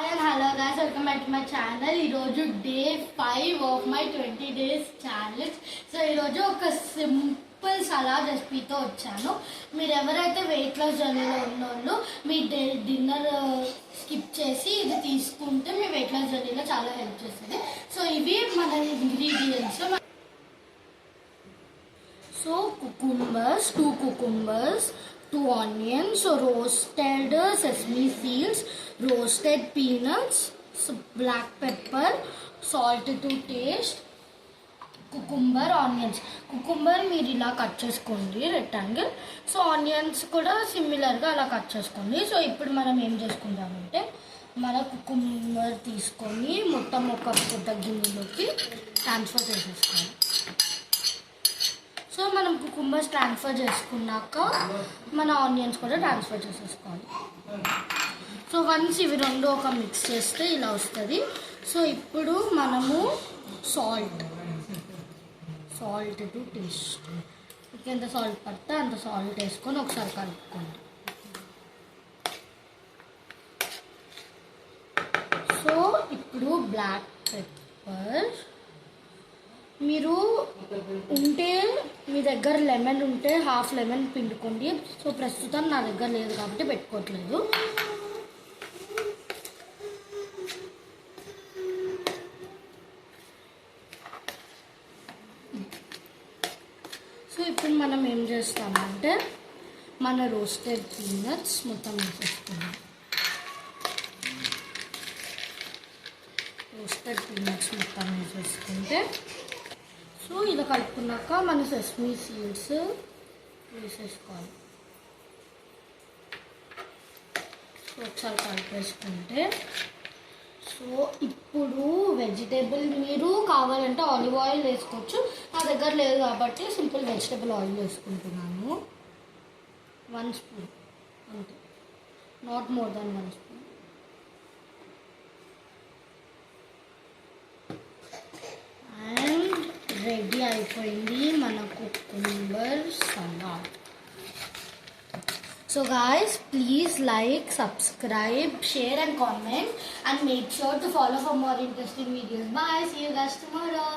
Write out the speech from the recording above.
Hello guys, welcome back to my channel. ఈరోజు day 5 of my 20 days challenge. So ఈరోజు ఒక simple salad రెసిపీతో వచ్చాను. మీరు ఎవరైతే వెయిట్ లాస్ జర్నీలో ఉన్నోళ్ళు మీ డిన్నర్ స్కిప్ చేసి ఇది తీసుకుంటే మీ వెయిట్ లాస్ జర్నీలో చాలా హెల్ప్ చేస్తుంది. సో ఇవి మన ingredients. So cucumbers, 2 cucumbers, 2 onions, so roasted sesame seeds, roasted peanuts, so black pepper, salt to taste, cucumber, onions. Cucumber మీరు ఇలా కట్ చేసుకోండి రెక్టాంగిల్. సో ఆనియన్స్ కూడా సిమిలర్గా అలా కట్ చేసుకోండి. సో ఇప్పుడు మనం ఏం చేసుకుంటామంటే మన కుకుంబర్ తీసుకొని మొత్తం ఒక పెద్ద గిన్నెలోకి ట్రాన్స్ఫర్ చేసేసుకోవాలి. సో మనం కుకుంబర్స్ ట్రాన్స్ఫర్ చేసుకున్నాక మన ఆనియన్స్ కూడా ట్రాన్స్ఫర్ చేసేసుకోవాలి. సో వన్స్ ఇవి రెండు ఒక మిక్స్ చేస్తే ఇలా వస్తుంది. సో ఇప్పుడు మనము సాల్ట్ టు టేస్ట్, ఎంత సాల్ట్ పడితే అంత సాల్ట్ వేసుకొని ఒకసారి కలుపుకోండి. సో ఇప్పుడు బ్లాక్ పెప్పర్, మీరు ఉంటే మీ దగ్గర లెమన్ ఉంటే హాఫ్ లెమన్ పిండుకోండి. సో ప్రస్తుతం నా దగ్గర లేదు కాబట్టి పెట్టుకోవట్లేదు. సో ఇప్పుడు మనం ఏం చేస్తామంటే మన రోస్టెడ్ పీనట్స్ మొత్తం వేసేసుకున్నాం. రోస్టెడ్ పీనట్స్ మొత్తం వేసేసుకుంటే సో ఇలా కలుపుకున్నాక మన సెసమీ సీడ్స్ వేసేసుకోవాలి. సో ఒకసారి కలిపేసుకుంటే సో ఇప్పుడు వెజిటేబుల్ మీరు కావాలంటే ఆలివ్ ఆయిల్ వేసుకోవచ్చు. నా దగ్గర లేదు కాబట్టి సింపుల్ వెజిటేబుల్ ఆయిల్ వేసుకుంటున్నాను. 1 స్పూన్ అంతే, not more than 1 spoon. Ready అయిపోయింది మన cucumber salad. So guys, please like, subscribe, share and comment and make sure to follow for more interesting videos. Bye, see you guys tomorrow.